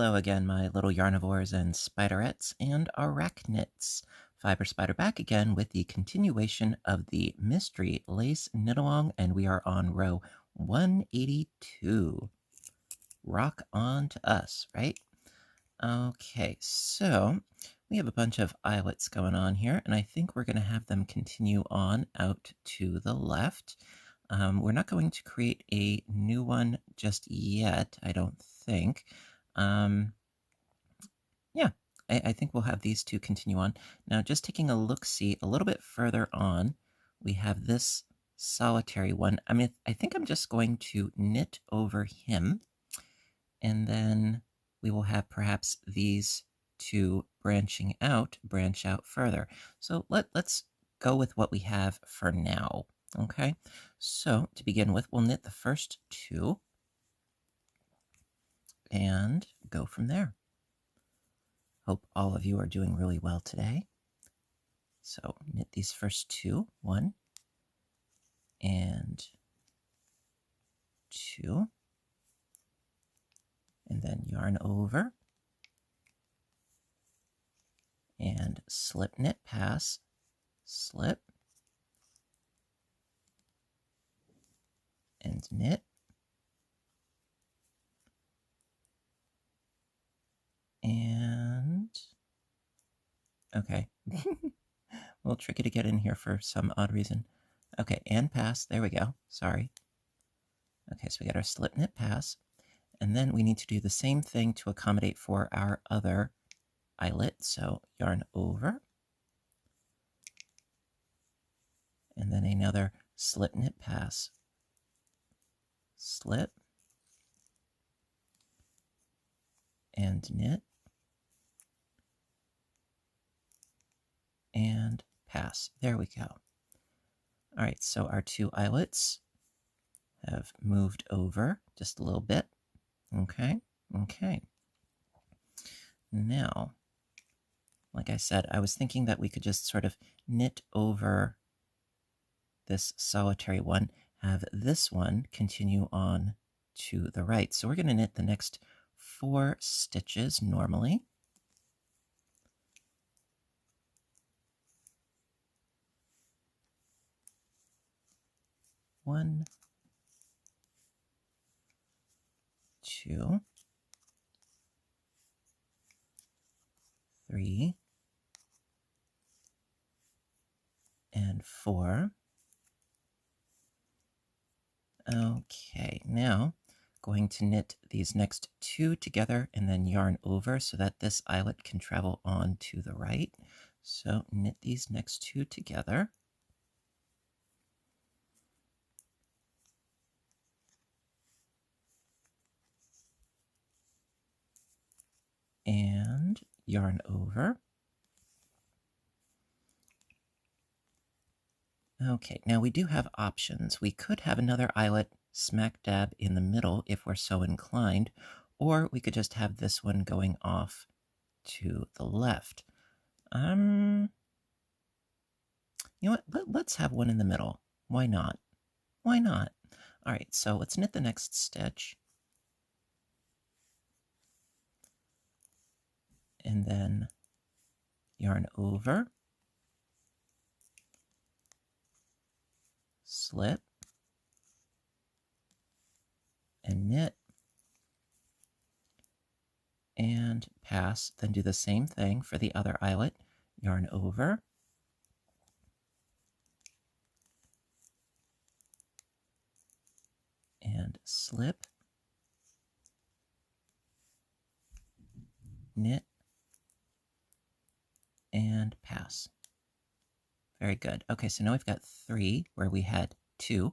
Hello again, my little yarnivores and spiderettes and arachnids. Fiber Spider back again with the continuation of the Mystery Lace Knit-Along, and we are on row 182. Rock on to us, right? Okay, so we have a bunch of eyelets going on here, and I think we're going to have them continue on out to the left. We're not going to create a new one just yet, I don't think. Yeah, I think we'll have these two continue on. Now, just taking a look-see a little bit further on, we have this solitary one. I think I'm just going to knit over him, and then we will have perhaps these two branch out further. So let's go with what we have for now. Okay, so to begin with, we'll knit the first two and go from there. Hope all of you are doing really well today. So knit these first two, 1 and 2, and then yarn over and slip knit pass, slip and knit, and okay. A little tricky to get in here for some odd reason. Okay, and pass. There we go. Sorry. Okay, so we got our slip knit pass, and then we need to do the same thing to accommodate for our other eyelet. So yarn over, and then another slip knit pass, slip and knit, and pass. There we go. All right, so our two eyelets have moved over just a little bit. Okay. Now, like I said, I was thinking that we could just sort of knit over this solitary one, have this one continue on to the right. So we're going to knit the next 4 stitches normally. One, 2, 3, and 4. Okay, now going to knit these next 2 together and then yarn over so that this eyelet can travel on to the right. So knit these next 2 together. And yarn over. Okay, now we do have options. We could have another eyelet smack dab in the middle if we're so inclined, or we could just have this one going off to the left. You know what? Let's have one in the middle. Why not? Why not? All right, so let's knit the next stitch. And then yarn over, slip, and knit, and pass. Then do the same thing for the other eyelet. Yarn over, and slip, knit, and pass. Very good. Okay, so now we've got 3 where we had 2.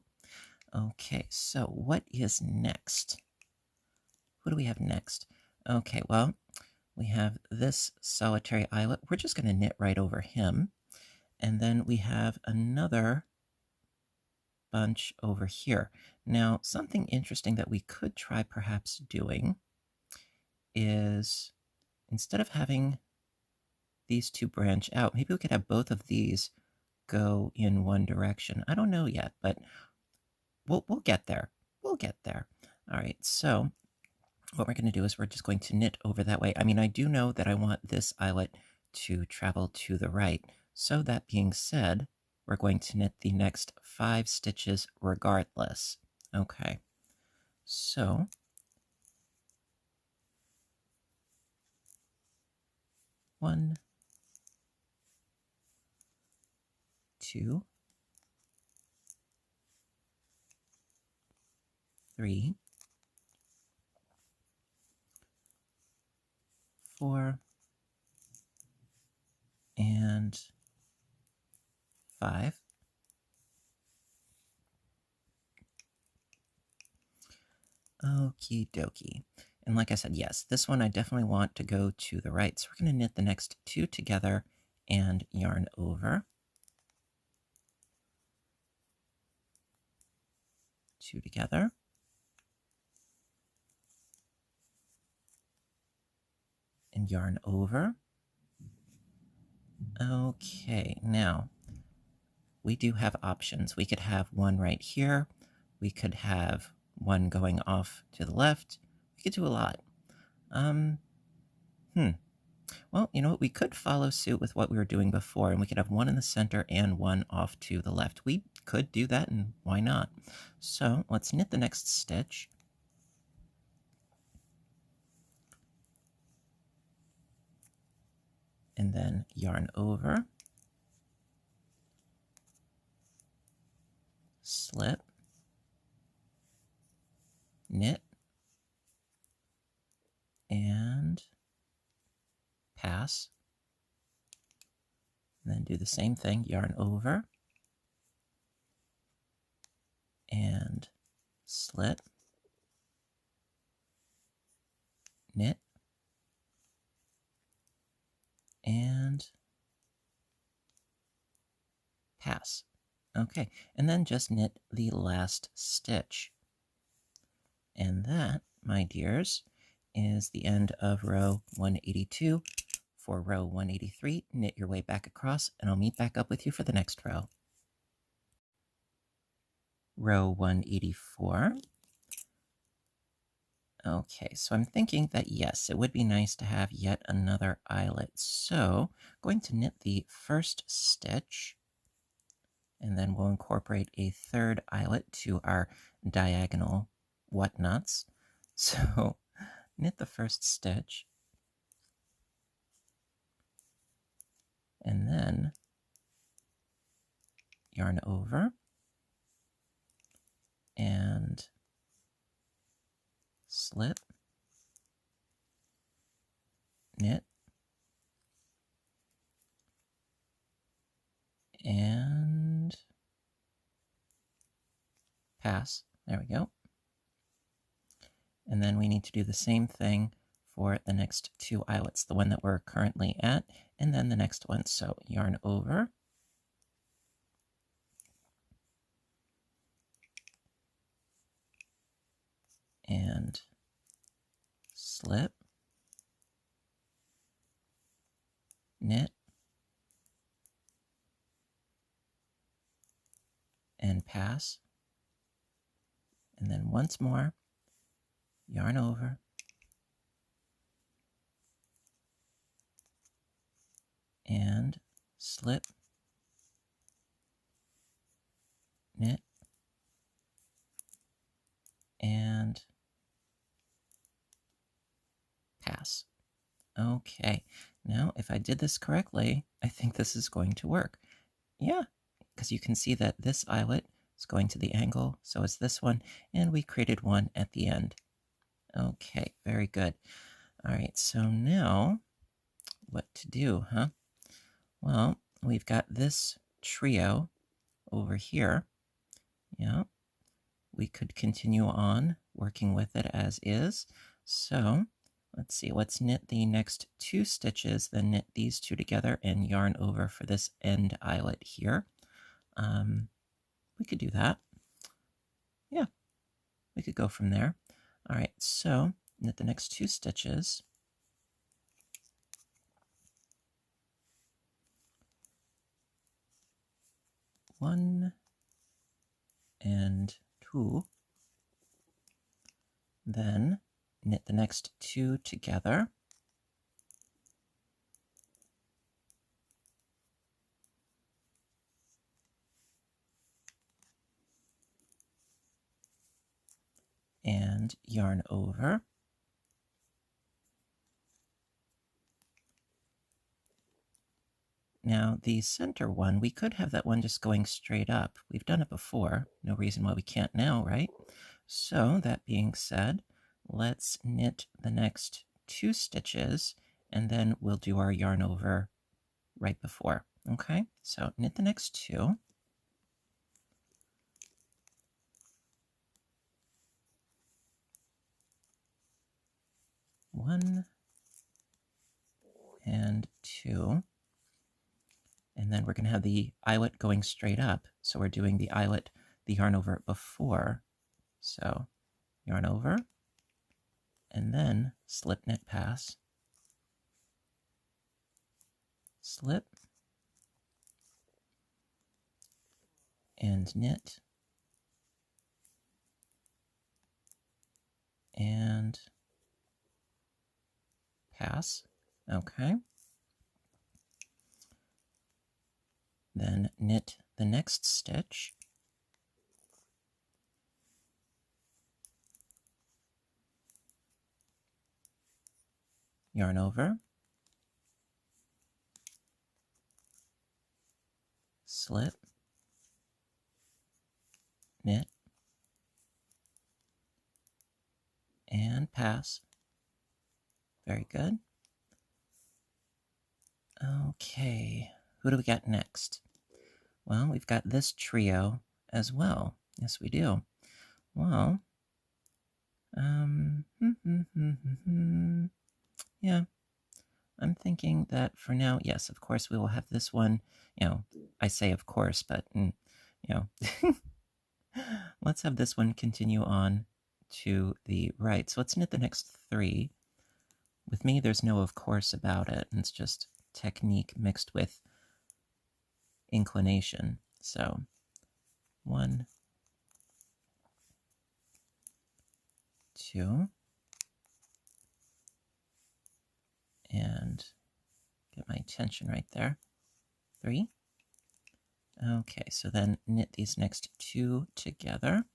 Okay, so what is next? What do we have next? Okay, well, we have this solitary eyelet. We're just going to knit right over him. And then we have another bunch over here. Now, something interesting that we could try perhaps doing is instead of having these 2 branch out, maybe we could have both of these go in one direction. I don't know yet, but we'll get there. We'll get there. All right, so what we're going to do is we're just going to knit over that way. I mean, I do know that I want this eyelet to travel to the right. So that being said, we're going to knit the next 5 stitches regardless. Okay, so 1, 2, 3, 4, and 5. Okie dokie. And like I said, yes, this one I definitely want to go to the right. So we're going to knit the next 2 together and yarn over. 2 together. And yarn over. Okay, now we do have options. We could have one right here. We could have one going off to the left. We could do a lot. Well, you know what? We could follow suit with what we were doing before, and we could have one in the center and one off to the left. We could do that, and why not? So let's knit the next stitch. And then yarn over, slip, knit, and pass. And then do the same thing, yarn over, and slip, knit, and pass. Okay, and then just knit the last stitch. And that, my dears, is the end of row 182. For row 183, knit your way back across, and I'll meet back up with you for the next row. Row 184. Okay, so I'm thinking that yes, it would be nice to have yet another eyelet. So I'm going to knit the first stitch, and then we'll incorporate a third eyelet to our diagonal whatnots. So knit the first stitch, and then yarn over, and slip, knit, and pass. There we go. And then we need to do the same thing for the next 2 eyelets, the one that we're currently at, and then the next one. So yarn over, and slip, knit, and pass. And then once more, yarn over, and slip, knit, and pass. Okay, now if I did this correctly, I think this is going to work. Yeah, because you can see that this eyelet is going to the angle, so is this one, and we created one at the end. Okay, very good. All right, so now what to do, huh? Well, we've got this trio over here. Yeah, we could continue on working with it as is. So let's see, let's knit the next 2 stitches, then knit these 2 together and yarn over for this end eyelet here. We could do that. Yeah, we could go from there. All right, so knit the next 2 stitches. One and 2. Then knit the next 2 together. And yarn over. Now, the center one, we could have that one just going straight up. We've done it before. No reason why we can't now, right? So, that being said, let's knit the next 2 stitches, and then we'll do our yarn over right before. Okay, so knit the next 2. One and 2. And then we're going to have the eyelet going straight up. So we're doing the eyelet, the yarn over before. So yarn over, and then slip knit pass, slip, and knit, and pass. Okay. Then knit the next stitch. Yarn over, slip, knit, and pass. Very good. Okay, who do we got next? Well, we've got this trio as well. Yes, we do. Well, yeah, I'm thinking that for now, yes, of course, we will have this one. I say of course, but, let's have this one continue on to the right. So let's knit the next 3. With me, there's no of course about it. It's just technique mixed with inclination. So 1, 2, and get my tension right there, 3. Okay, so then knit these next 2 together.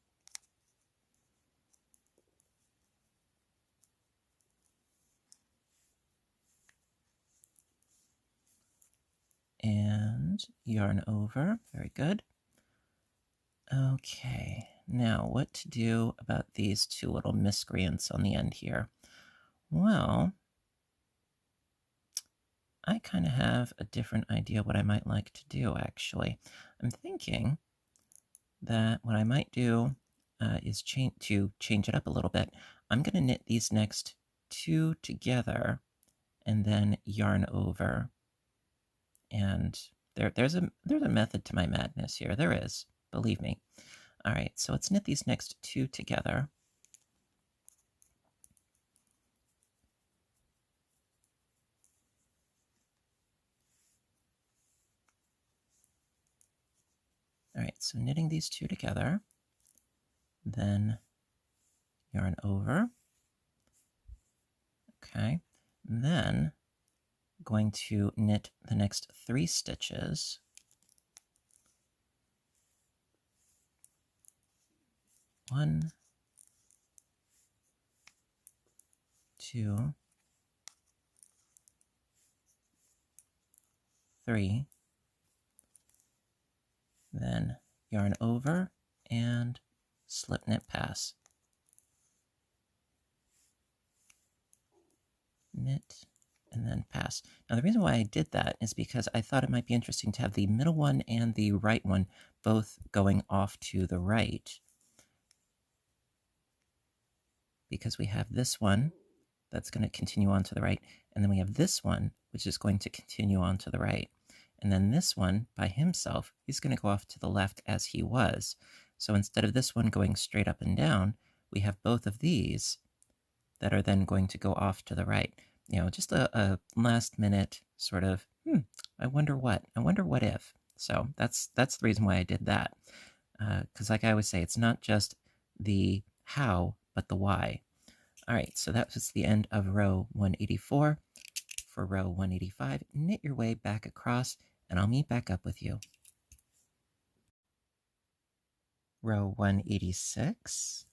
And yarn over. Very good. Okay, now what to do about these 2 little miscreants on the end here? Well, I kind of have a different idea what I might like to do, actually. I'm thinking that what I might do is change it up a little bit. I'm going to knit these next 2 together and then yarn over. And there's a method to my madness here. There is, believe me. All right, so let's knit these next 2 together. All right, so knitting these 2 together, then yarn over. Okay, and then going to knit the next 3 stitches. 1, 2, 3. Then yarn over and slip knit pass. Knit and then pass. Now the reason why I did that is because I thought it might be interesting to have the middle one and the right one both going off to the right. Because we have this one that's going to continue on to the right, and then we have this one which is going to continue on to the right. And then this one, by himself, he's going to go off to the left as he was. So instead of this one going straight up and down, we have both of these that are then going to go off to the right. Just a last minute sort of, I wonder what if. So that's the reason why I did that. Because like I always say, it's not just the how, but the why. All right, so that was the end of row 184. For row 185, knit your way back across, and I'll meet back up with you. Row 186.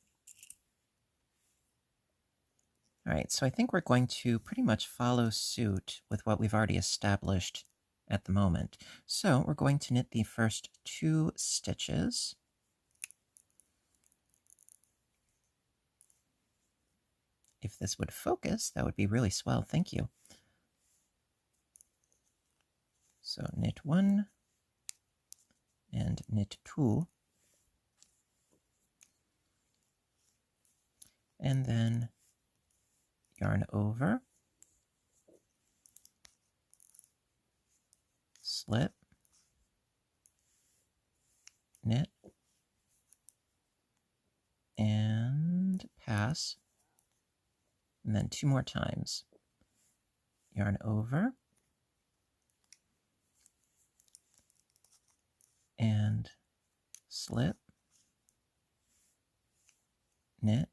All right, so I think we're going to pretty much follow suit with what we've already established at the moment. So we're going to knit the first 2 stitches. If this would focus, that would be really swell. Thank you. So knit 1 and knit 2. And then yarn over, slip, knit, and pass, and then 2 more times. Yarn over, and slip, knit,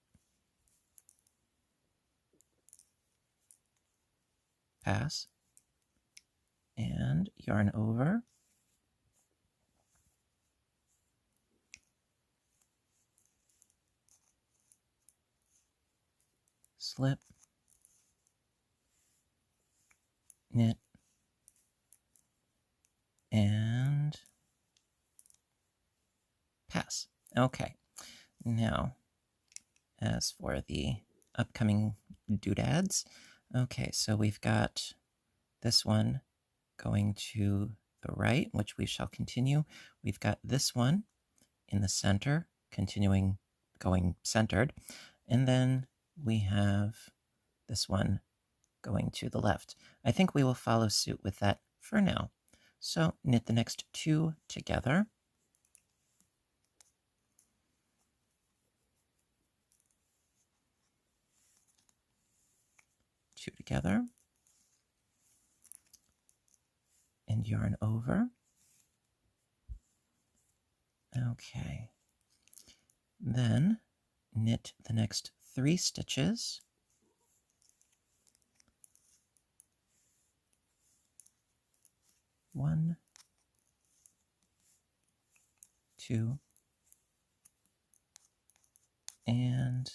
pass, and yarn over, slip, knit, and pass. Okay, now as for the upcoming doodads, okay, so we've got this one going to the right, which we shall continue. We've got this one in the center, continuing going centered, and then we have this one going to the left. I think we will follow suit with that for now. So knit the next 2 together. Two together. And yarn over. Okay. Then knit the next 3 stitches. One, 2, and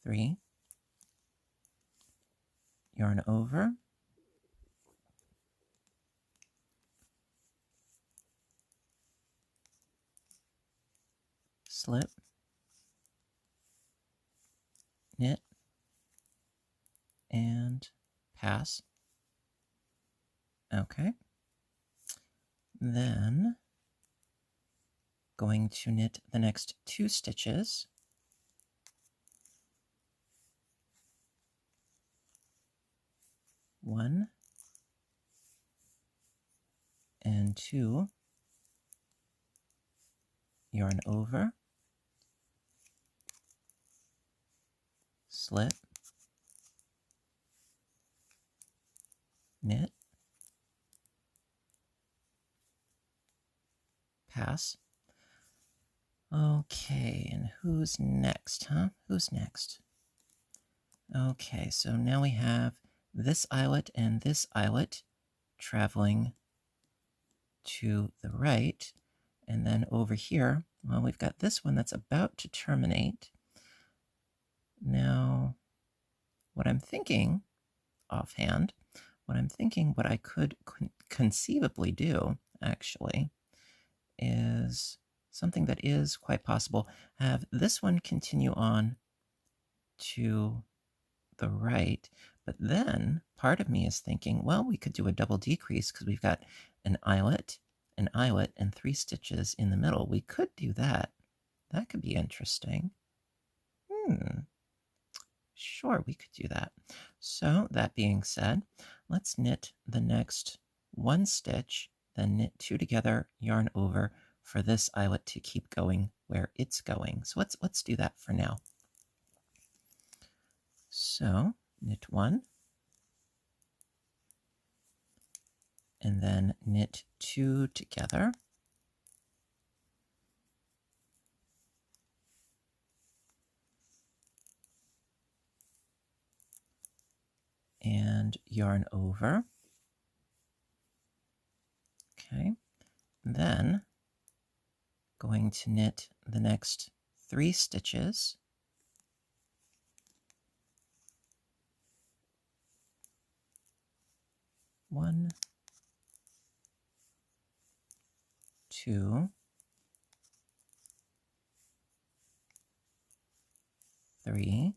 3. Yarn over. Slip, knit, and pass. Okay. Then going to knit the next 2 stitches. One and 2. Yarn over. Slip, knit, pass. Okay, and who's next, huh? Who's next? Okay, so now we have this eyelet and this eyelet traveling to the right. And then over here, well, we've got this one that's about to terminate. Now, what I'm thinking offhand, what I could conceivably do, actually, is something that is quite possible. Have this one continue on to the right, but then part of me is thinking, well, we could do a double decrease because we've got an eyelet, and 3 stitches in the middle. We could do that. That could be interesting. Sure, we could do that. So that being said, let's knit the next 1 stitch, then knit 2 together, yarn over for this eyelet to keep going where it's going. So let's do that for now. So knit 1, and then knit 2 together. and yarn over. Okay, then going to knit the next 3 stitches. One, 2, 3,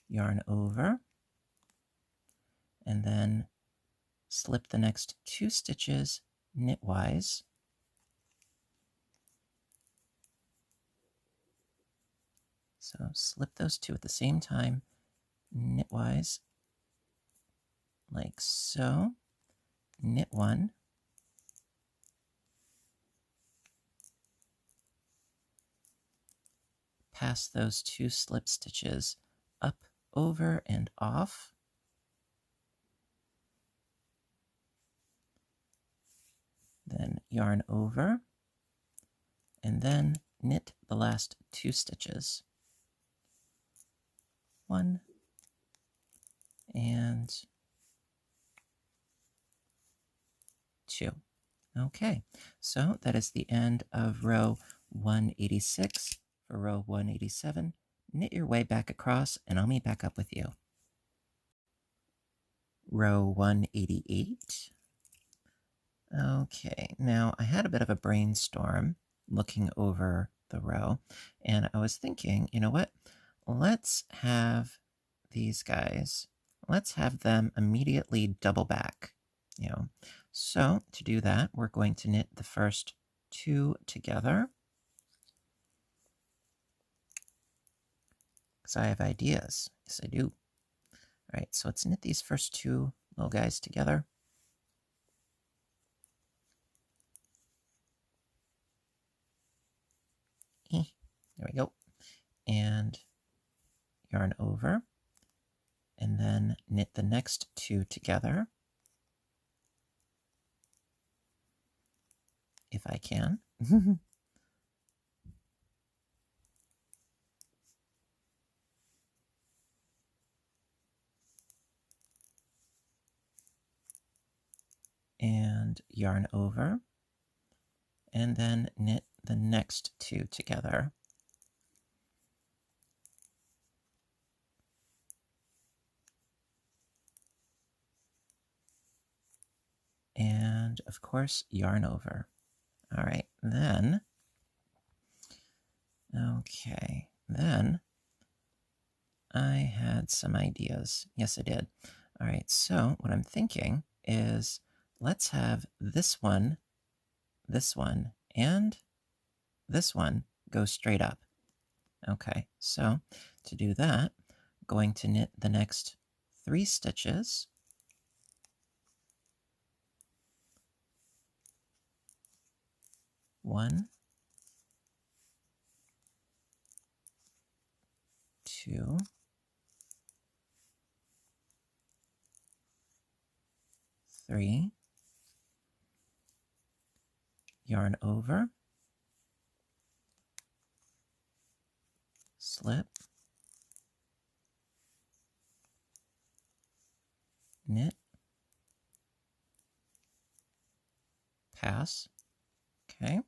yarn over, and then slip the next 2 stitches knitwise. So slip those 2 at the same time knitwise, like so. Knit 1, pass those 2 slip stitches up, over, and off. Then yarn over, and then knit the last 2 stitches. 1 and 2. Okay, so that is the end of row 186. For row 187, knit your way back across, and I'll meet back up with you. Row 188. Okay, now I had a bit of a brainstorm looking over the row, and I was thinking, you know what? Let's have these guys, let's have them immediately double back, you know. So to do that, we're going to knit the first 2 together, because I have ideas. Yes, I do. All right, so let's knit these first 2 little guys together. There we go. And yarn over, and then knit the next 2 together, if I can. And yarn over, and then knit the next 2 together. And of course, yarn over. All right, then, okay, then I had some ideas. Yes, I did. All right, so what I'm thinking is let's have this one, and this one go straight up. Okay, so to do that, I'm going to knit the next 3 stitches. 1, 2, 3, yarn over, slip, knit, pass. Okay.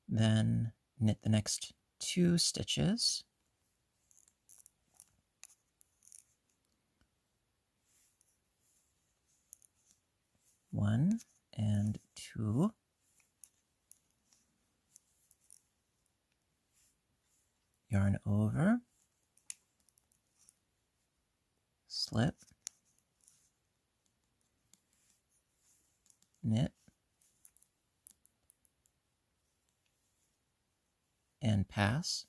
Then knit the next 2 stitches. 1 and 2. Yarn over, slip, knit, and pass.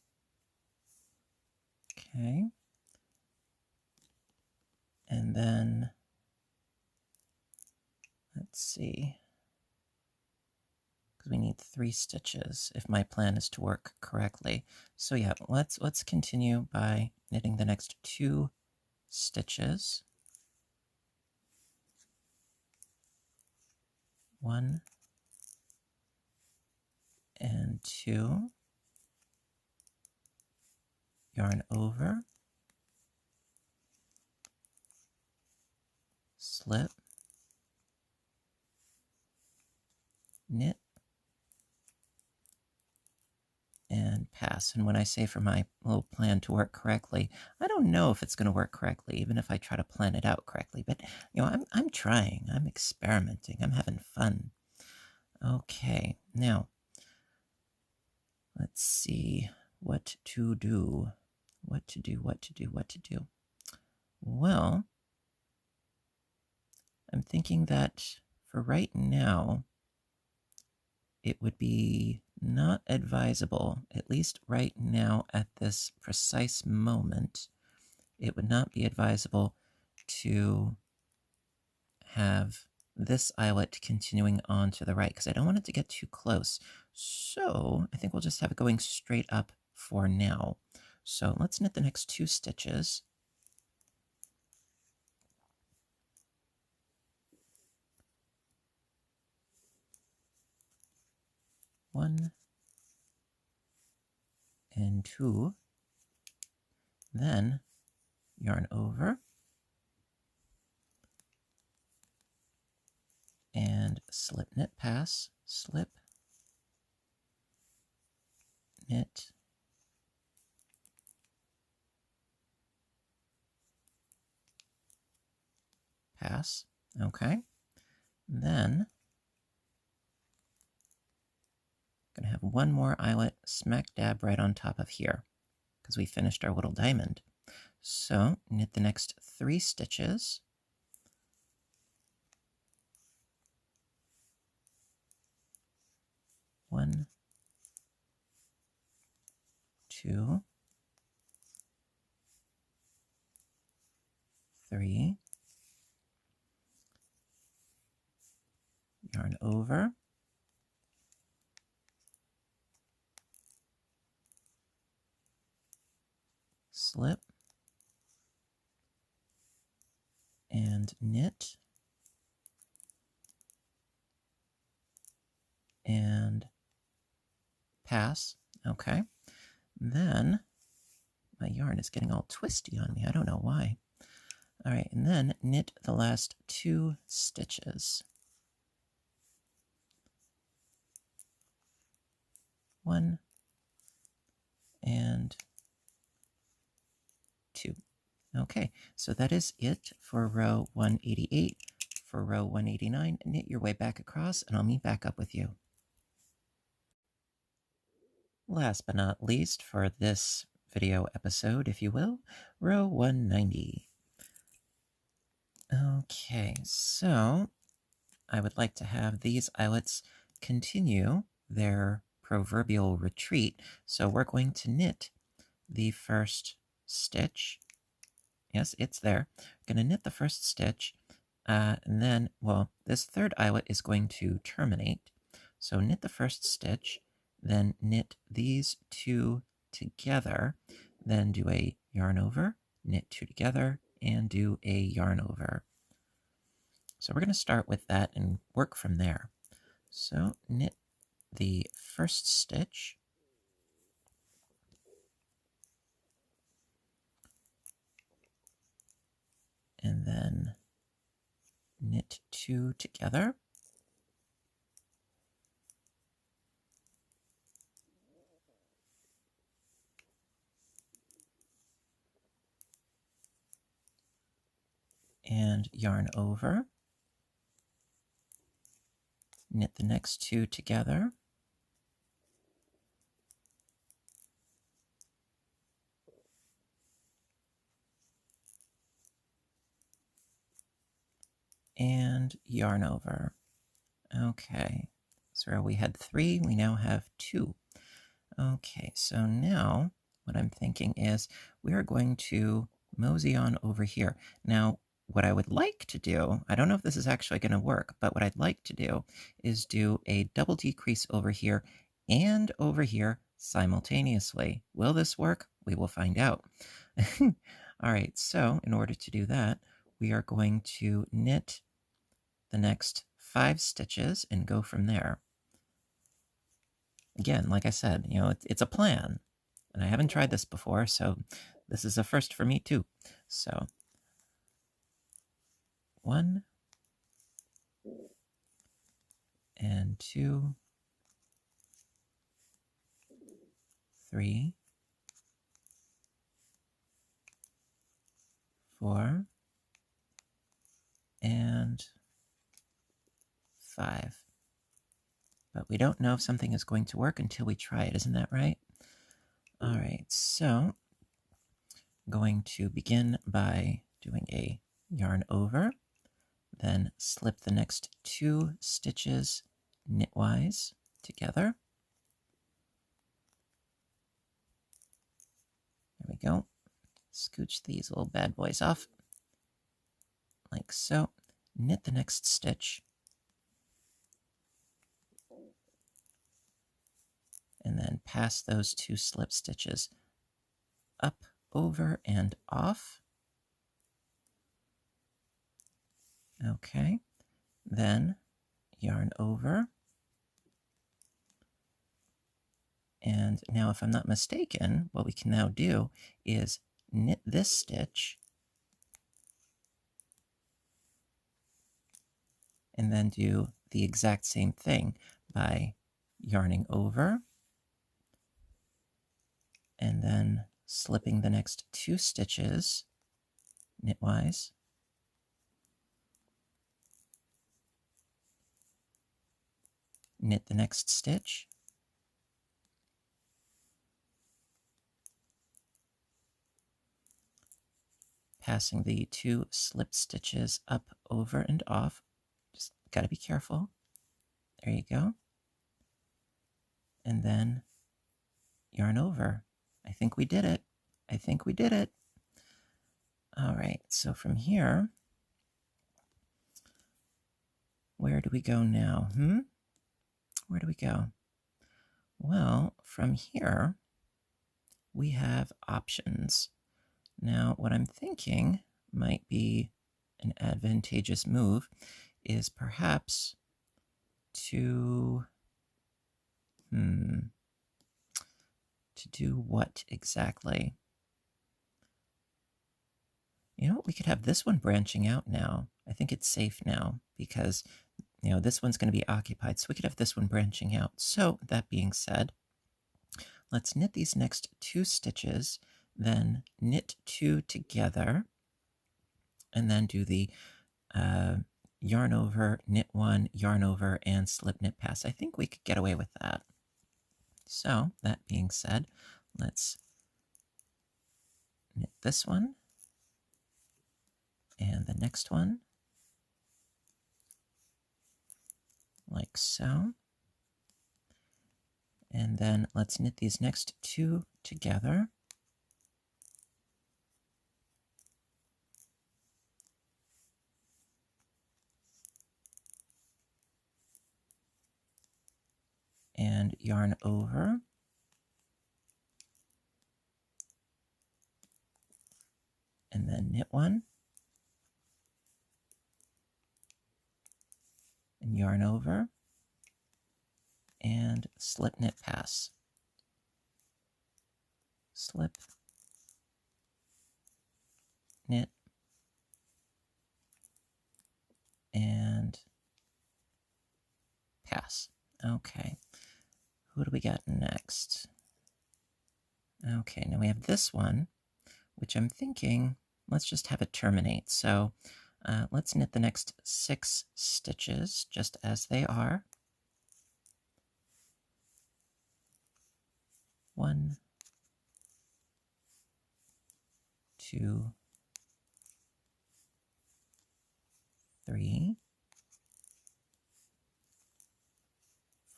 Okay. And then, let's see, because we need 3 stitches if my plan is to work correctly. So yeah, let's continue by knitting the next 2 stitches. 1 and 2. Yarn over, slip, knit, and pass. And when I say for my little plan to work correctly, I don't know if it's going to work correctly, even if I try to plan it out correctly. But, I'm trying. I'm experimenting. I'm having fun. Okay, now, let's see what to do. What to do. Well, I'm thinking that for right now, it would be not advisable, at least right now at this precise moment, it would not be advisable to have this eyelet continuing on to the right because I don't want it to get too close. So I think we'll just have it going straight up for now. So let's knit the next 2 stitches. One and 2. Then yarn over and slip, knit, pass, slip, knit, pass. Okay. Then I'm going to have one more eyelet smack dab right on top of here because we finished our little diamond. So knit the next 3 stitches. One, 2, 3. Yarn over. Slip. And knit. And pass. Okay. Then my yarn is getting all twisty on me. I don't know why. All right, and then knit the last 2 stitches. 1 and 2. Okay, so that is it for row 188. For row 189, knit your way back across, and I'll meet back up with you. Last but not least for this video episode, if you will, row 190. Okay, so I would like to have these eyelets continue their proverbial retreat. So we're going to knit the first stitch. Yes, it's there. We're going to knit the first stitch, and then, well, this third eyelet is going to terminate. So knit the first stitch, then knit these 2 together, then do a yarn over, knit 2 together, and do a yarn over. So we're going to start with that and work from there. So knit the first stitch, and then knit 2 together, and yarn over, knit the next 2 together, and yarn over. Okay, so we had 3, we now have 2. Okay, so now what I'm thinking is we are going to mosey on over here. Now, what I would like to do, I don't know if this is actually going to work, but what I'd like to do is do a double decrease over here and over here simultaneously. Will this work? We will find out. All right, so in order to do that, we are going to knit the next 5 stitches and go from there. Again, like I said, it's a plan, and I haven't tried this before, so this is a first for me too. So 1, and 2, 3, 4, and 5. But we don't know if something is going to work until we try it, isn't that right? All right, so I'm going to begin by doing a yarn over, then slip the next 2 stitches knitwise together. There we go. Scooch these little bad boys off, like so. Knit the next stitch, and then pass those 2 slip stitches up, over, and off. Okay, then yarn over. And now, if I'm not mistaken, what we can now do is knit this stitch and then do the exact same thing by yarning over and then slipping the next 2 stitches knitwise, knit the next stitch, passing the 2 slip stitches up, over, and off. Just got to be careful. There you go. And then yarn over. I think we did it. I think we did it. All right, so from here, where do we go now? Where do we go? Well, from here, we have options. Now, what I'm thinking might be an advantageous move is perhaps to do what exactly? You know, we could have this one branching out now. I think it's safe now because, you know, this one's going to be occupied, so we could have this one branching out. So that being said, let's knit these next 2 stitches, then knit 2 together, and then do the yarn over, knit 1, yarn over, and slip knit pass. I think we could get away with that. So that being said, let's knit this one and the next one, like so. And then let's knit these next 2 together. And yarn over. And then knit 1. And yarn over. And slip knit pass. Slip, knit, and pass. Okay, who do we got next? Okay, now we have this one, which I'm thinking, let's just have it terminate. So let's knit the next 6 stitches just as they are. 1, 2, 3,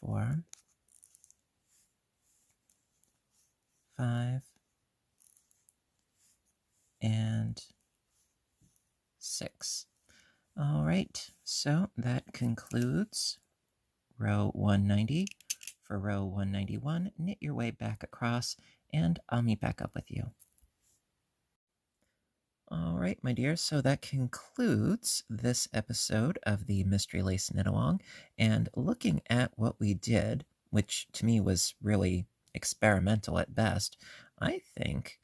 4, 5, and 6. All right, so that concludes row 190. For row 191, knit your way back across, and I'll meet back up with you. All right, my dear, so that concludes this episode of the Mystery Lace Knit-Along, and looking at what we did, which to me was really experimental at best, I think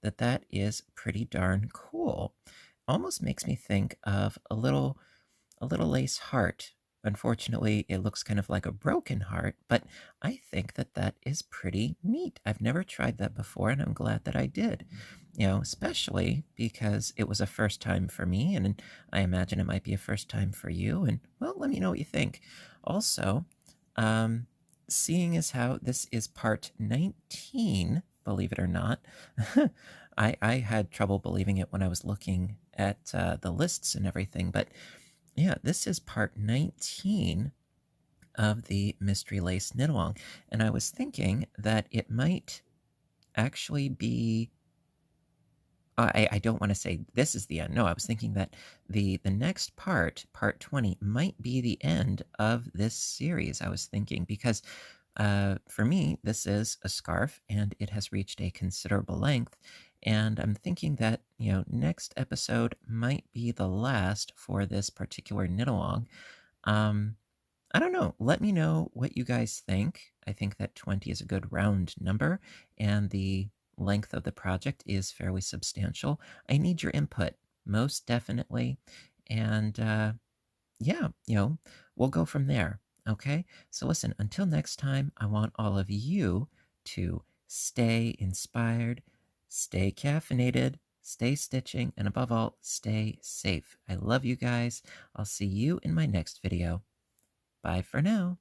that that is pretty darn cool. Almost makes me think of a little lace heart unfortunately, it looks kind of like a broken heart, but I think that that is pretty neat. I've never tried that before, and I'm glad that I did. Especially because it was a first time for me, and I imagine it might be a first time for you. And well, let me know what you think. Also, um, seeing as how this is part 19, believe it or not, I had trouble believing it when I was looking at the lists and everything, but yeah, this is part 19 of the Mystery Lace Knit-Along, and I was thinking that it might actually be. I don't want to say this is the end. No, I was thinking that the next part, part 20, might be the end of this series. I was thinking because for me, this is a scarf and it has reached a considerable length. And I'm thinking that, next episode might be the last for this particular knit along. Um, I don't know. Let me know what you guys think. I think that 20 is a good round number, and the length of the project is fairly substantial. I need your input, most definitely. And yeah, we'll go from there. Okay? So listen, until next time, I want all of you to stay inspired, stay caffeinated, stay stitching, and above all, stay safe. I love you guys. I'll see you in my next video. Bye for now.